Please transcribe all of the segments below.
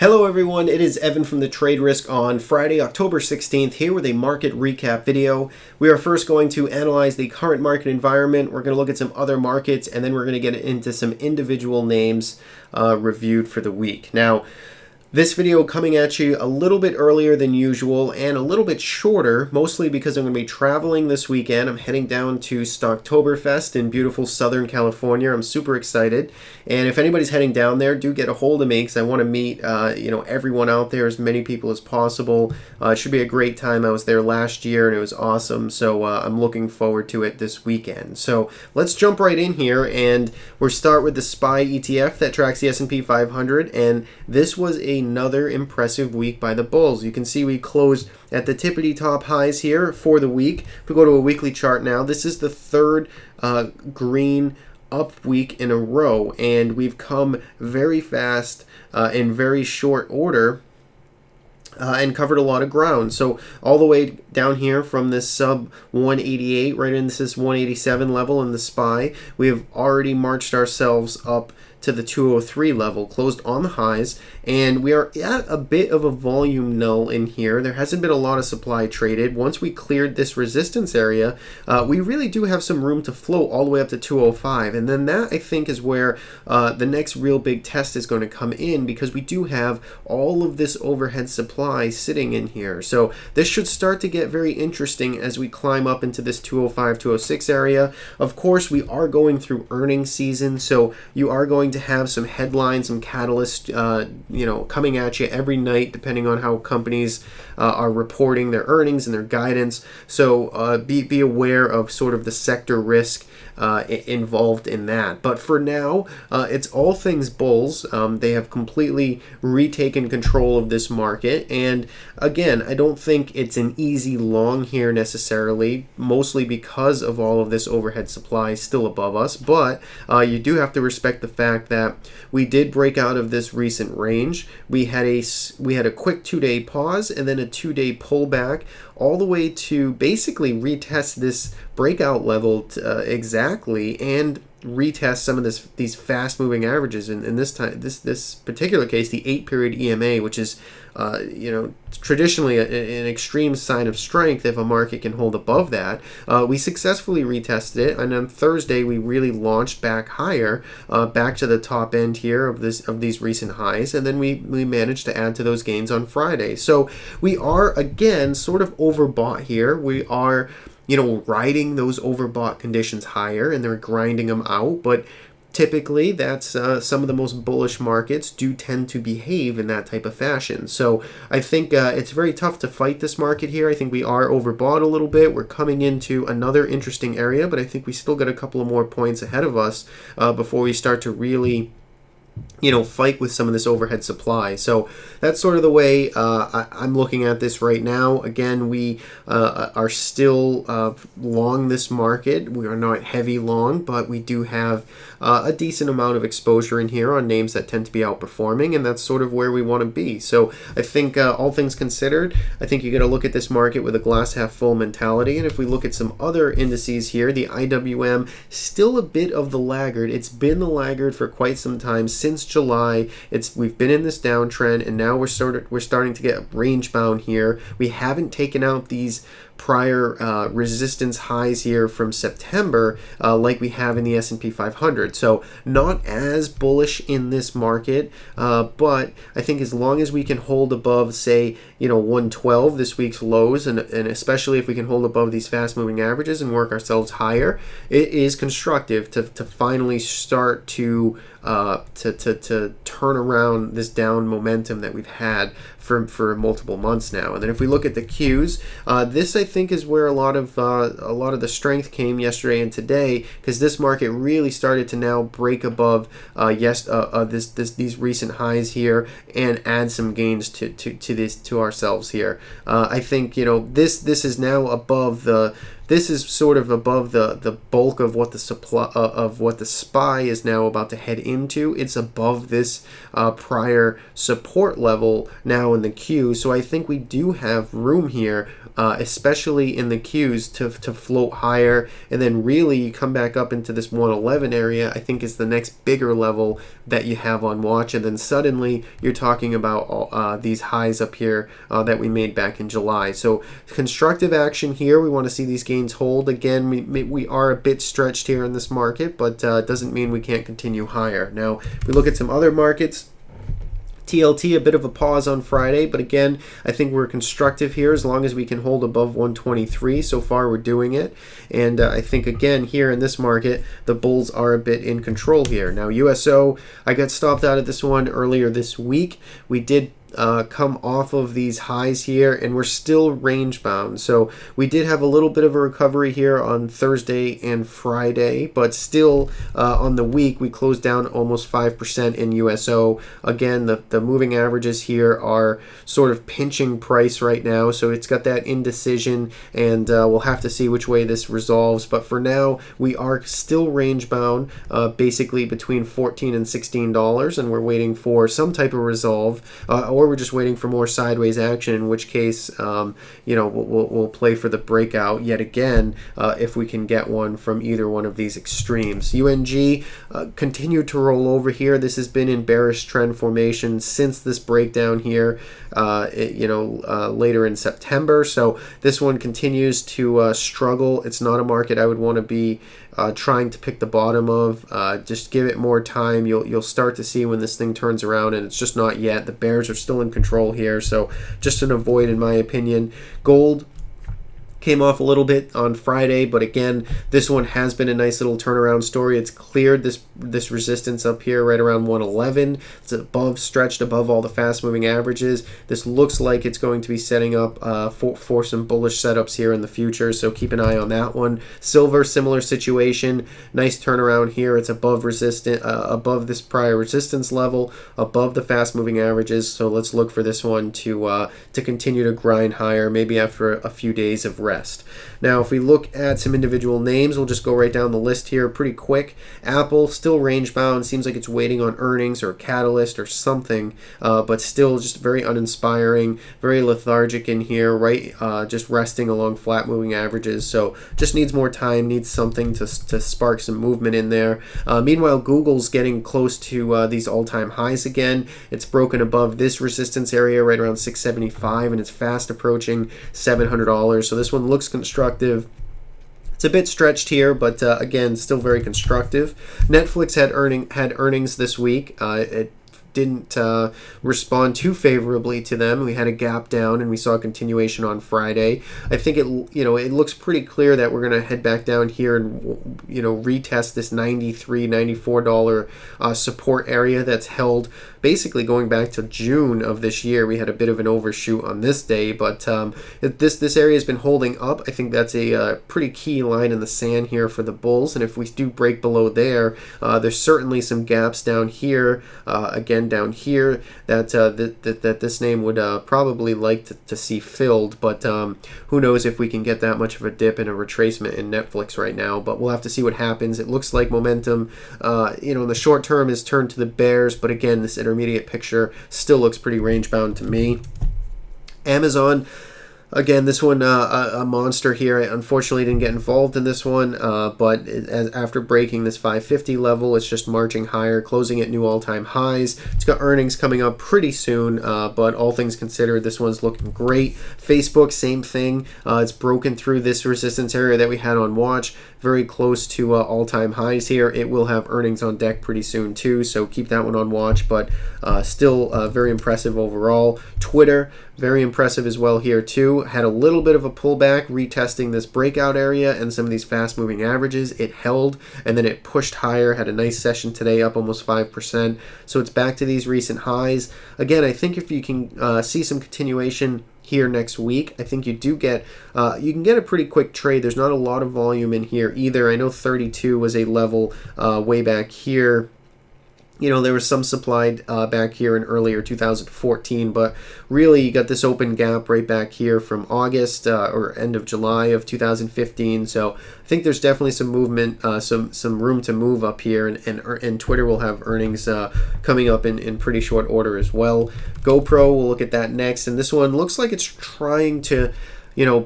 Hello everyone, it is Evan from the Trade Risk on Friday, October 16th, here with a market recap video. We are first going to analyze the current market environment, we're going to look at some other markets, and then we're going to get into some individual names reviewed for the week. Now, this video coming at you a little bit earlier than usual and a little bit shorter, mostly because I'm going to be traveling this weekend. I'm heading down to Stocktoberfest in beautiful Southern California. I'm super excited. And if anybody's heading down there, do get a hold of me because I want to meet everyone out there, as many people as possible. It should be a great time. I was there last year and it was awesome. So I'm looking forward to it this weekend. So let's jump right in here, and we'll start with the SPY ETF that tracks the S&P 500. And this was another impressive week by the bulls. You can see we closed at the tippity top highs here for the week. If we go to a weekly chart now, this is the third green up week in a row, and we've come very fast in very short order and covered a lot of ground. So all the way down here from this sub 188 right into this 187 level in the SPY, we have already marched ourselves up to the 203 level, closed on the highs, and we are at a bit of a volume null in here. There hasn't been a lot of supply traded. Once we cleared this resistance area, we really do have some room to float all the way up to 205, and then that, I think, is where the next real big test is going to come in, because we do have all of this overhead supply sitting in here. So this should start to get very interesting as we climb up into this 205, 206 area. Of course, we are going through earnings season, so you are going to have some headlines, some catalysts, coming at you every night, depending on how companies are reporting their earnings and their guidance. So be aware of sort of the sector risk involved in that. But for now, it's all things bulls. They have completely retaken control of this market, and again, I don't think it's an easy long here necessarily, mostly because of all of this overhead supply still above us. But you do have to respect the fact that we did break out of this recent range. We had a quick 2-day pause and then a 2-day pullback, all the way to basically retest this breakout level exactly, and retest some of these fast moving averages. In this particular case, the 8-period EMA, which is traditionally an extreme sign of strength if a market can hold above that. We successfully retested it, and on Thursday we really launched back higher, back to the top end here of these recent highs, and then we managed to add to those gains on Friday. So we are again sort of overbought here. We are riding those overbought conditions higher, and they're grinding them out. But typically, that's some of the most bullish markets do tend to behave in that type of fashion. So I think it's very tough to fight this market here. I think we are overbought a little bit. We're coming into another interesting area, but I think we still got a couple of more points ahead of us before we start to really fight with some of this overhead supply. So that's sort of the way I'm looking at this right now. Again, we are still long this market. We are not heavy long, but we do have a decent amount of exposure in here on names that tend to be outperforming, and that's sort of where we want to be. So I think all things considered, I think you got to look at this market with a glass half full mentality. And if we look at some other indices here, the IWM, still a bit of the laggard. It's been the laggard for quite some time. Since July, we've been in this downtrend, and now we're starting to get range bound here. We haven't taken out these prior resistance highs here from September like we have in the S&P 500. So not as bullish in this market, but I think as long as we can hold above, say, 112, this week's lows, and especially if we can hold above these fast moving averages and work ourselves higher, it is constructive to finally start to turn around this down momentum that we've had for multiple months now. And then if we look at the Qs, this I think is where a lot of the strength came yesterday and today, because this market really started to now break above these recent highs here and add some gains to ourselves here. I think this is now above this is sort of above the bulk of what the supply of what the SPY is now about to head into. It's above this prior support level now in the Q. So I think we do have room here, especially in the Qs, to float higher, and then really you come back up into this 111 area. I think is the next bigger level that you have on watch, and then suddenly you're talking about these highs up here that we made back in July. So constructive action here. We want to see these gains hold. Again, we are a bit stretched here in this market, but it doesn't mean we can't continue higher. Now, if we look at some other markets, TLT, a bit of a pause on Friday, but again, I think we're constructive here as long as we can hold above 123. So far, we're doing it. And I think, again, here in this market, the bulls are a bit in control here. Now, USO, I got stopped out of this one earlier this week. We did come off of these highs here, and we're still range bound. So we did have a little bit of a recovery here on Thursday and Friday, but still on the week we closed down almost 5% in USO. Again, the moving averages here are sort of pinching price right now, so it's got that indecision, and we'll have to see which way this resolves. But for now, we are still range bound, basically between $14 and $16, and we're waiting for some type of resolve, or we're just waiting for more sideways action, in which case, we'll play for the breakout yet again if we can get one from either one of these extremes. UNG continued to roll over here. This has been in bearish trend formation since this breakdown here, later in September. So this one continues to struggle. It's not a market I would want to be trying to pick the bottom of. Just give it more time. You'll start to see when this thing turns around, and it's just not yet. The bears are still in control here, so just an avoid in my opinion. Gold came off a little bit on Friday, but again, this one has been a nice little turnaround story. It's cleared this resistance up here right around 111. It's stretched above all the fast moving averages. This looks like it's going to be setting up for some bullish setups here in the future, so keep an eye on that one. Silver, similar situation. Nice turnaround here. It's above above this prior resistance level, above the fast moving averages, so let's look for this one to continue to grind higher, maybe after a few days of rest. Now, if we look at some individual names, we'll just go right down the list here pretty quick. Apple, still range bound. Seems like it's waiting on earnings or a catalyst or something, but still just very uninspiring, very lethargic in here, right? Just resting along flat moving averages. So just needs more time, needs something to spark some movement in there. Meanwhile, Google's getting close to these all-time highs again. It's broken above this resistance area right around 675, and it's fast approaching $700. So this one looks constructive. It's a bit stretched here, but again, still very constructive. Netflix had earnings this week. It didn't respond too favorably to them. We had a gap down, and we saw a continuation on Friday. I think it looks pretty clear that we're going to head back down here and retest this $93, $94 support area that's held basically going back to June of this year. We had a bit of an overshoot on this day, but this area has been holding up. I think that's a pretty key line in the sand here for the bulls, and if we do break below there, there's certainly some gaps down here, again down here, that this name would probably like to see filled, but who knows if we can get that much of a dip and a retracement in Netflix right now, but we'll have to see what happens. It looks like momentum in the short term is turned to the bears, but again, this intermediate picture still looks pretty range bound to me. Amazon, again, this one a monster here. I unfortunately didn't get involved in this one, but after breaking this 550 level, it's just marching higher, closing at new all-time highs. It's got earnings coming up pretty soon, but all things considered, this one's looking great. Facebook, same thing. It's broken through this resistance area that we had on watch, very close to all-time highs here. It will have earnings on deck pretty soon too, so keep that one on watch, but still very impressive overall. Twitter, very impressive as well here too. Had a little bit of a pullback, retesting this breakout area and some of these fast-moving averages. It held, and then it pushed higher, had a nice session today, up almost 5%. So it's back to these recent highs. Again, I think if you can see some continuation here next week, I think you do get you can get a pretty quick trade. There's not a lot of volume in here either. I know 32 was a level way back here There was some supplied back here in earlier 2014, but really you got this open gap right back here from August or end of July of 2015. So I think there's definitely some movement, some room to move up here, and Twitter will have earnings coming up in pretty short order as well. GoPro, we'll look at that next, and this one looks like it's trying to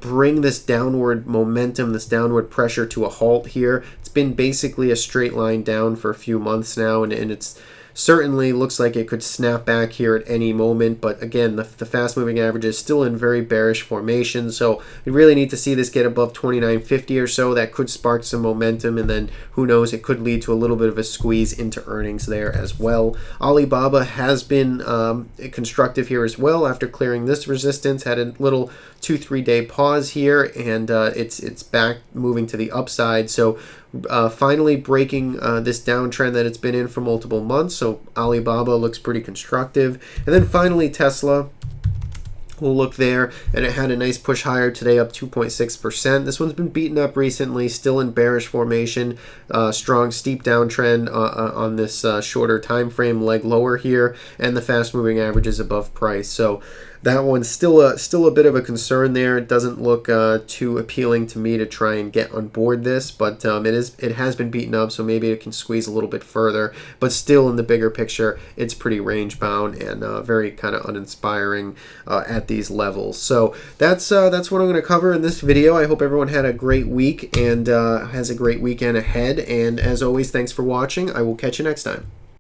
bring this downward momentum, this downward pressure to a halt here. It's been basically a straight line down for a few months now, and it's certainly looks like it could snap back here at any moment. But again, the fast moving average is still in very bearish formation, so we really need to see this get above 29.50 or so. That could spark some momentum, and then who knows, it could lead to a little bit of a squeeze into earnings there as well. Alibaba has been constructive here as well after clearing this resistance, had a little 2-3 day pause here, and it's back moving to the upside. So finally breaking this downtrend that it's been in for multiple months. So Alibaba looks pretty constructive. And then finally Tesla, we'll look there, and it had a nice push higher today, up 2.6%. This one's been beaten up recently, still in bearish formation, strong steep downtrend on this shorter time frame leg lower here, and the fast moving average is above price. So that one's still a bit of a concern there. It doesn't look too appealing to me to try and get on board this, but it has been beaten up, so maybe it can squeeze a little bit further. But still, in the bigger picture, it's pretty range bound and very kind of uninspiring at these levels. So that's what I'm going to cover in this video. I hope everyone had a great week and has a great weekend ahead. And as always, thanks for watching. I will catch you next time.